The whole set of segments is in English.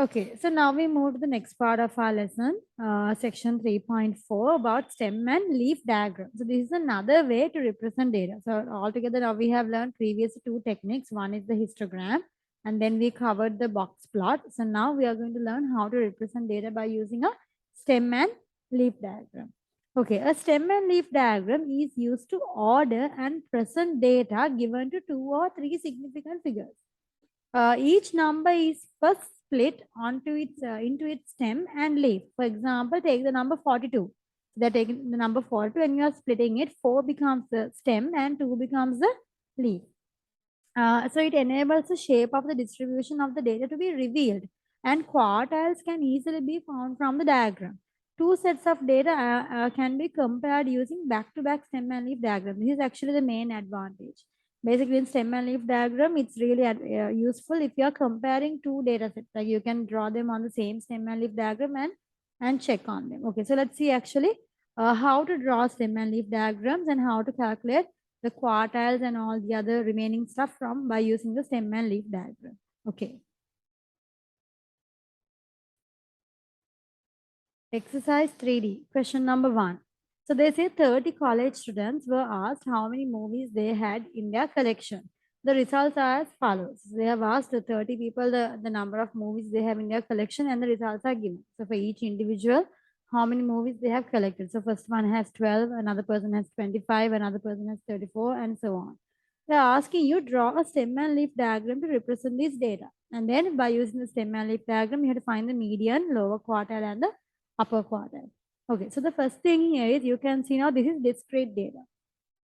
Okay, so now we move to the next part of our lesson, section 3.4 about stem and leaf diagram. So this is another way to represent data. So altogether now we have learned previous two techniques. One is the histogram and then we covered the box plot. So now we are going to learn how to represent data by using a stem and leaf diagram. Okay, a stem and leaf diagram is used to order and present data given to two or three significant figures. Each number is first split onto its into its stem and leaf. For example, take the number 42. They're taking the number 42 and you are splitting it. 4 becomes the stem and 2 becomes the leaf. So it enables the shape of the distribution of the data to be revealed, and quartiles can easily be found from the diagram. Two sets of data can be compared using back-to-back stem and leaf diagram. This is actually the main advantage. Basically, in stem and leaf diagram, it's really useful if you are comparing two data sets. Like you can draw them on the same stem and leaf diagram and check on them. Okay, so let's see actually how to draw stem and leaf diagrams and how to calculate the quartiles and all the other remaining stuff from by using the stem and leaf diagram. Okay. Exercise 3D, question number 1. So they say 30 college students were asked how many movies they had in their collection. The results are as follows. They have asked the 30 people the number of movies they have in their collection and the results are given. So for each individual, how many movies they have collected. So first one has 12, another person has 25, another person has 34 and so on. They're asking you draw a stem and leaf diagram to represent this data. And then by using the stem and leaf diagram, you have to find the median, lower quartile and the upper quartile. Okay, so the first thing here is you can see now this is discrete data.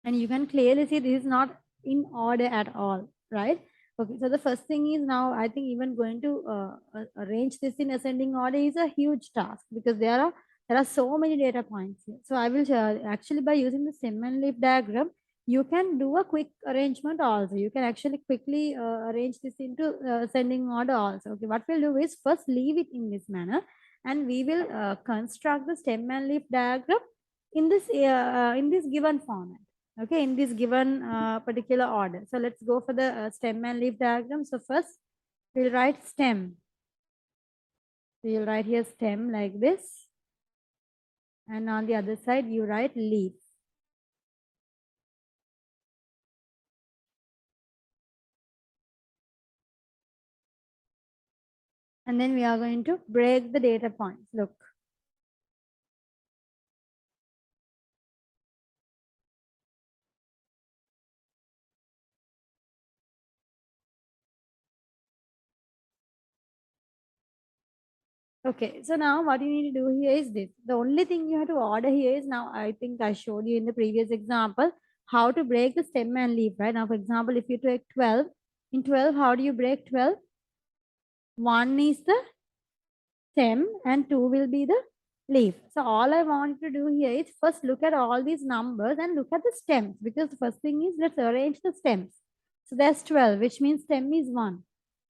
And you can clearly see this is not in order at all, right? Okay, so the first thing is now I think even going to arrange this in ascending order is a huge task because there are so many data points here. So I will actually by using the stem and leaf diagram, you can do a quick arrangement also. You can actually quickly arrange this into ascending order also. Okay, what we'll do is first leave it in this manner and we will construct the stem and leaf diagram in this given format. Okay, in this given particular order. So let's go for the stem and leaf diagram. So first we'll write stem. So you'll write here stem like this. And on the other side, you write leaf. And then we are going to break the data points. Look. Okay, so now what you need to do here is this. The only thing you have to order here is now, I think I showed you in the previous example, how to break the stem and leaf, right? Now, for example, if you take 12, in 12, how do you break 12? 1 is the stem and 2 will be the leaf. So all I want to do here is first look at all these numbers and look at the stems because the first thing is let's arrange the stems. So there's 12, which means stem is 1.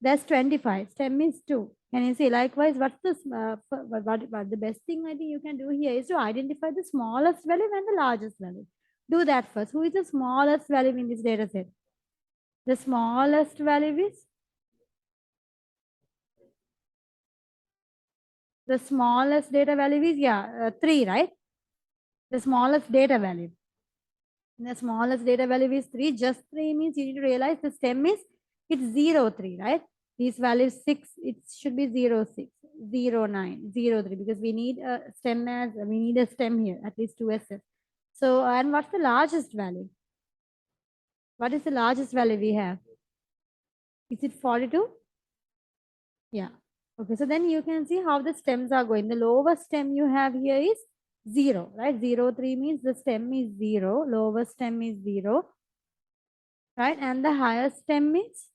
There's 25, stem is 2. Can you see? Likewise, what's this? What the best thing I think you can do here is to identify the smallest value and the largest value. Do that first. Who is the smallest value in this data set? The smallest value is the smallest data value is 3, right? The smallest data value. And the smallest data value is 3. Just 3 means you need to realize the stem is it's 0, 3, right? These values 6, it should be 0, 6, 0, 9, 0, 3 because we need a stem here, at least 2 SS. So, and what's the largest value? What is the largest value we have? Is it 42? Yeah. Okay, so then you can see how the stems are going. The lowest stem you have here is 0, right? 0, 3 means the stem is 0, lowest stem is 0, right? And the highest stem is,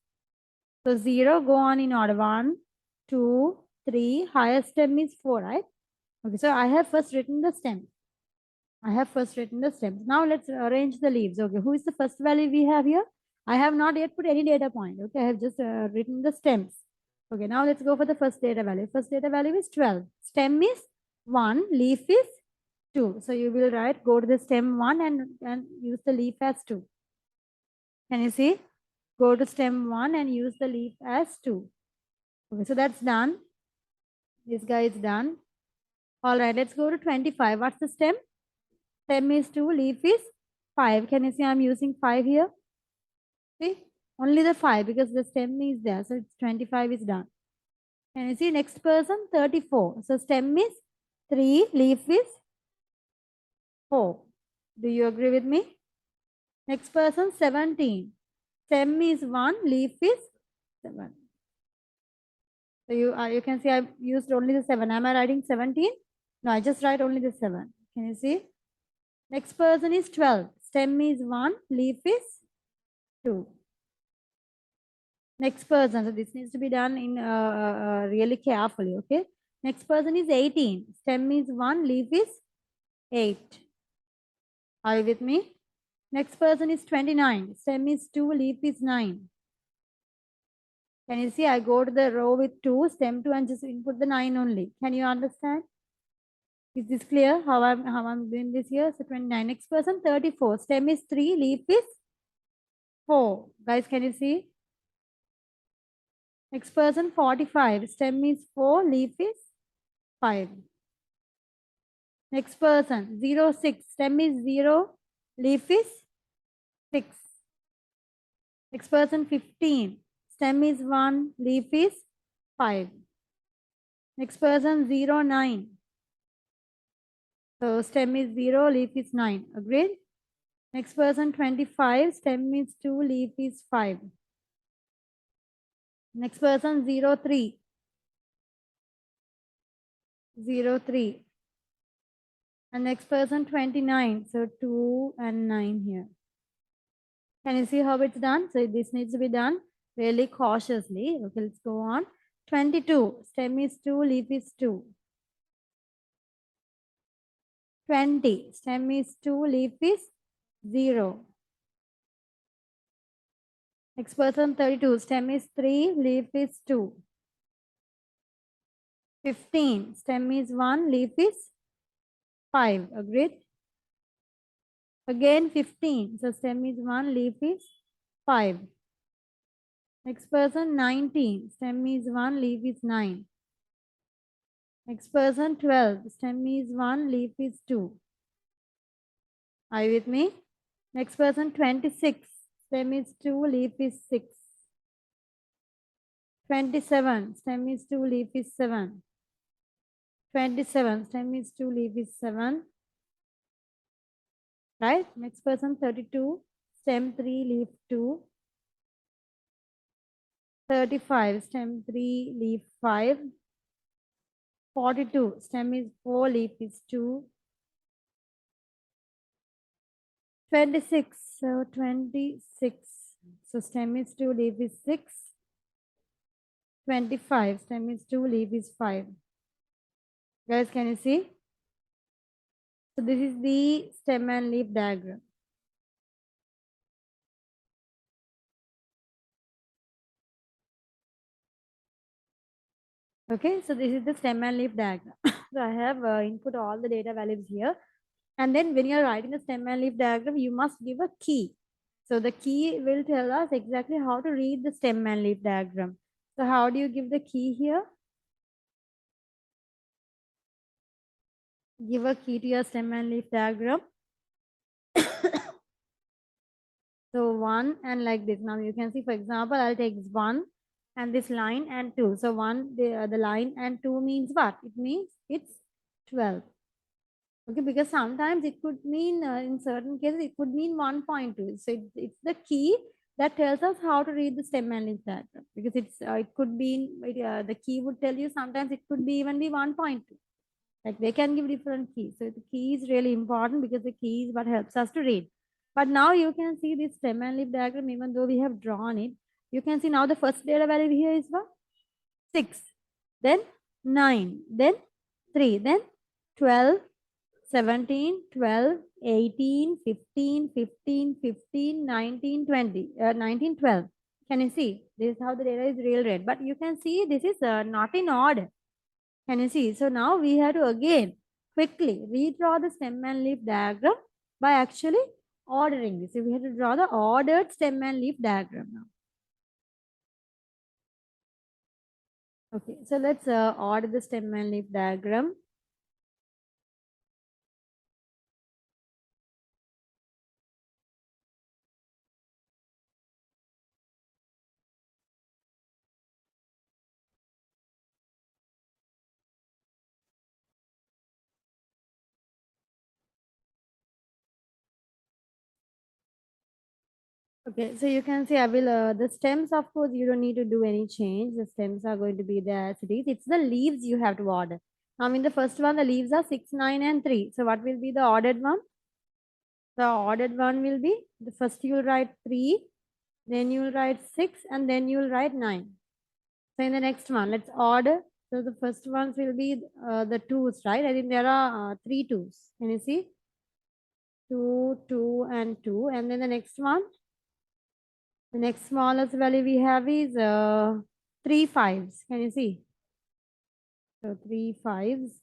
so 0 go on in order 1, 2, 3, highest stem is 4, right? Okay, so I have first written the stem. Now let's arrange the leaves. Okay, who is the first value we have here? I have not yet put any data point. Okay, I have just written the stems. Okay, now let's go for the first data value. First data value is 12. Stem is 1, leaf is 2. So you will write, go to the stem 1 and use the leaf as 2. Can you see? Go to stem 1 and use the leaf as 2. Okay, so that's done. This guy is done. All right, let's go to 25. What's the stem? Stem is 2, leaf is 5. Can you see I'm using 5 here? See? Only the 5 because the stem is there. So it's 25 is done. Can you see next person? 34. So stem is 3, leaf is 4. Do you agree with me? Next person, 17. Stem is 1, leaf is 7. So you can see I've used only the 7. Am I writing 17? No, I just write only the 7. Can you see? Next person is 12. Stem is 1, leaf is 2. Next person, so this needs to be done in really carefully, okay? Next person is 18. Stem is 1, leaf is 8. Are you with me? Next person is 29. Stem is 2, leaf is 9. Can you see I go to the row with 2, stem 2 and just input the 9 only. Can you understand? Is this clear how I'm doing this here? So 29. Next person 34. Stem is 3, leaf is 4. Guys, can you see? Next person 45. Stem is 4, leaf is 5. Next person 06. Stem is 0, leaf is 6. Next person 15. Stem is 1, leaf is 5. Next person 09. So stem is 0, leaf is 9. Agreed? Next person 25. Stem is 2, leaf is 5. Next person 03. 03. And next person 29. So 2 and 9 here. Can you see how it's done? So this needs to be done really cautiously. Okay, let's go on. 22. Stem is 2, leaf is 2. 20. Stem is 2, leaf is 0. Next person 32. Stem is 3, leaf is 2. 15. Stem is 1, leaf is 5. Agreed? Again 15. So stem is 1, leaf is 5. Next person 19. Stem is 1, leaf is 9. Next person 12. Stem is 1, leaf is 2. Are you with me? Next person 26. Stem is 2, leaf is 6. 27. Stem is 2, leaf is 7. 27. Stem is 2, leaf is 7. Right? Next person 32. Stem 3, leaf 2. 35. Stem 3, leaf 5. 42. Stem is 4, leaf is 2. 26. So 26. So stem is 2, leaf is 6. 25. Stem is 2, leaf is 5. Guys, can you see? So this is the stem and leaf diagram. Okay, so this is the stem and leaf diagram. So I have input all the data values here. And then when you're writing the stem and leaf diagram, you must give a key. So the key will tell us exactly how to read the stem and leaf diagram. So how do you give the key here? Give a key to your stem and leaf diagram. So 1 and like this. Now you can see, for example, I'll take 1 and this line and 2. So 1, the line and 2 means what? It means it's 12. Okay, because sometimes it could mean, in certain cases, it could mean 1.2. So it's the key that tells us how to read the stem and leaf diagram. Because it could be, the key would tell you sometimes it could be even be 1.2. Like they can give different keys. So the key is really important because the key is what helps us to read. But now you can see this stem and leaf diagram, even though we have drawn it, you can see now the first data value here is what? 6, then 9, then 3, then 12, 17, 12, 18, 15, 15, 15, 19, 20, 19, 12. Can you see? This is how the data is real red. But you can see this is not in order. Can you see? So now we have to again quickly redraw the stem and leaf diagram by actually ordering this. So we have to draw the ordered stem and leaf diagram now. Okay, so let's order the stem and leaf diagram. Okay, so you can see I will, the stems, of course, you don't need to do any change. The stems are going to be there as it is. It's the leaves you have to order. Now, in the first one, the leaves are 6, 9, and 3. So, what will be the ordered one? The ordered one will be the first you'll write 3, then you'll write 6, and then you'll write 9. So, in the next one, let's order. So, the first ones will be the twos, right? I think there are 3 twos. Can you see? 2, 2, and 2. And then the next one, the next smallest value we have is 3 fives. Can you see? So 3 fives,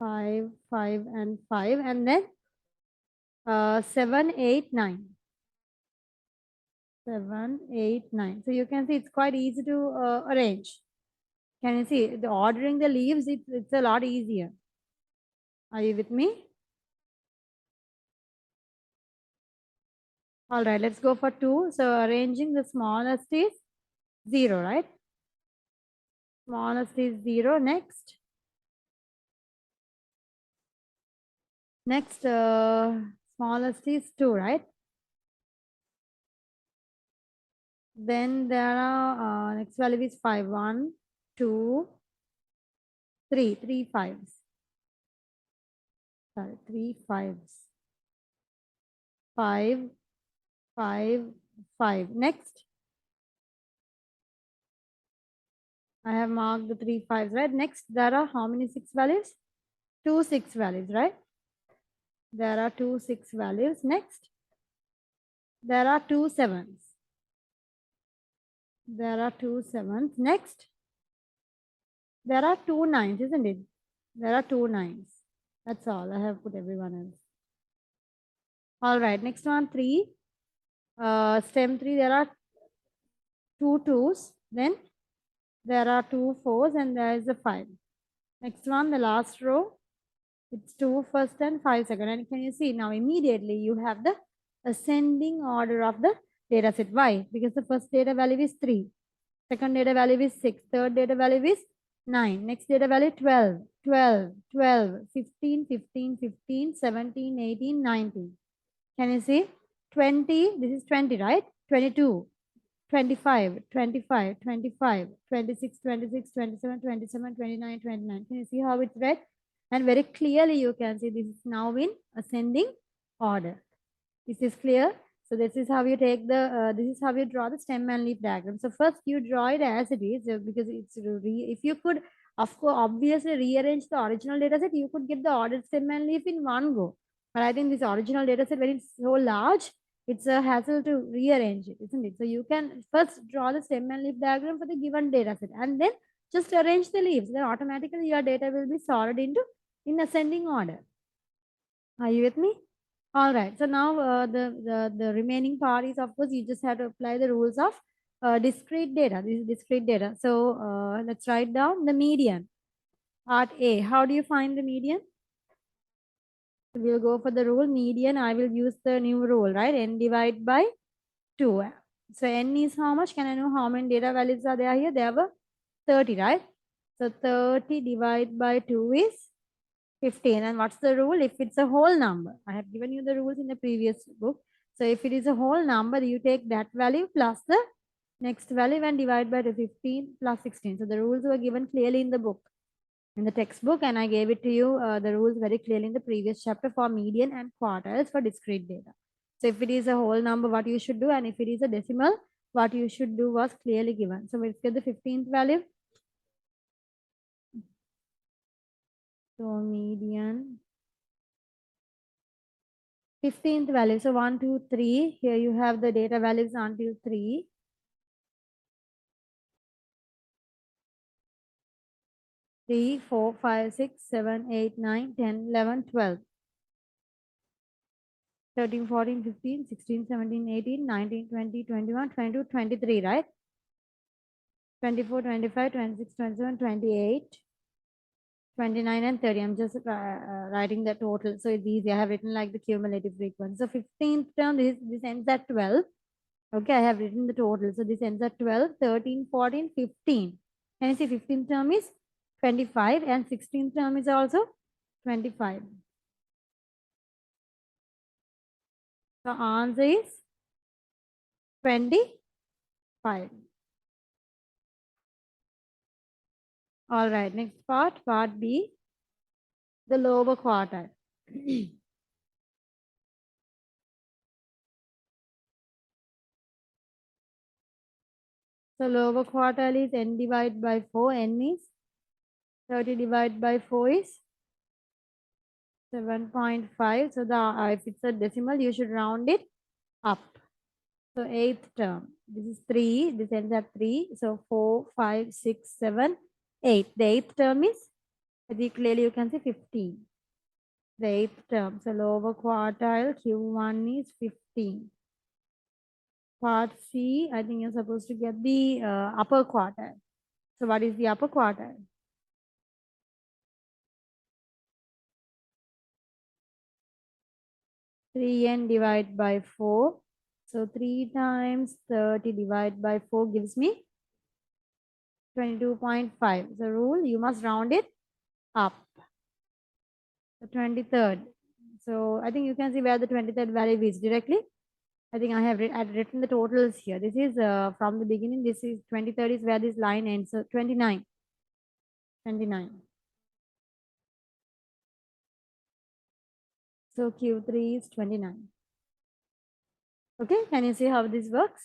5, 5, and 5, and then 7, 8, 9. 7, 8, 9. So you can see it's quite easy to arrange. Can you see the ordering the leaves? It's a lot easier. Are you with me? All right, let's go for 2. So arranging the smallest is 0, right? Smallest is 0. Next, smallest is 2, right? Then there are next value is 5. 1, 2, 3. 3 fives. Sorry, 3 fives. 5, 5, 5. Next, I have marked the 3 fives, right? Next, there are how many 6 values? 2 6 values, right? There are 2 6 values. Next, there are 2 sevens. There are 2 sevens. Next, there are 2 nines, isn't it? There are 2 nines. That's all. I have put everyone else. All right. Next one, 3. Stem 3, there are 2 twos. Then there are 2 fours and there is a 5. Next one, the last row. It's 2 first and 5 second. And can you see now immediately you have the ascending order of the data set. Why? Because the first data value is 3. Second data value is 6. Third data value is 9. Next data value 12, 12, 12, 15, 15, 15, 17, 18, 19. Can you see? 20, this is 20, right? 22, 25, 25, 25, 26, 26, 27, 27, 29, 29. Can you see how it's read? And very clearly you can see this is now in ascending order. This is clear. So this is how you take the, this is how you draw the stem and leaf diagram. So first you draw it as it is because it's, if you could, of course, obviously rearrange the original data set, you could get the ordered stem and leaf in one go. But I think this original data set, when it's so large, it's a hassle to rearrange it, isn't it? So you can first draw the stem and leaf diagram for the given data set and then just arrange the leaves. Then automatically your data will be sorted into in ascending order. Are you with me? All right. So now the remaining part is, of course, you just have to apply the rules of discrete data. This is discrete data. So let's write down the median. Part A. How do you find the median? So we'll go for the rule median. I will use the new rule, right? N divide by 2. So N is how much? Can I know how many data values are there here? There were 30, right? So 30 divided by 2 is 15. And what's the rule? If it's a whole number, I have given you the rules in the previous book. So if it is a whole number, you take that value plus the next value and divide by the 15 plus 16. So the rules were given clearly in the book, in the textbook, and I gave it to you, the rules very clearly in the previous chapter for median and quartiles for discrete data. So if it is a whole number, what you should do, and if it is a decimal, what you should do was clearly given. So let's get the 15th value. So median 15th value. So 1, 2, 3. Here you have the data values until 3. 3, 4, 5, 6, 7, 8, 9, 10, 11, 12. 13, 14, 15, 16, 17, 18, 19, 20, 21, 22, 23, right? 24, 25, 26, 27, 28, 29, and 30. I'm just writing the total. So it's easy. I have written like the cumulative frequency. So 15th term, this ends at 12. Okay, I have written the total. So this ends at 12, 13, 14, 15. And you see 15th term is 25 and 16th term is also 25. The answer is 25. All right, next part B, the lower quartile. So lower quartile is n divided by 4, n is 30 divided by 4 is 7.5. So if it's a decimal, you should round it up. So eighth term, this is 3, this ends at 3. So 4, 5, 6, 7, 8. The eighth term is, I think clearly you can see 15. The eighth term, so lower quartile, Q1 is 15. Part C, I think you're supposed to get the upper quartile. So what is the upper quartile? 3n divided by 4. So 3 times 30 divided by 4 gives me 22.5. The rule, you must round it up. The 23rd. So I think you can see where the 23rd value is directly. I think I've written the totals here. This is from the beginning. This is 23rd is where this line ends. So 29. 29. So Q3 is 29. Okay, can you see how this works?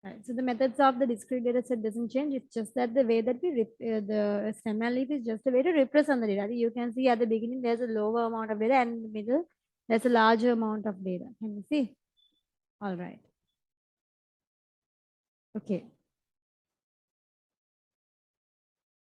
Right. So the methods of the discrete data set doesn't change. It's just that the way that the stem leaf is just a way to represent the data. You can see at the beginning there's a lower amount of data and in the middle there's a larger amount of data. Can you see? All right. Okay.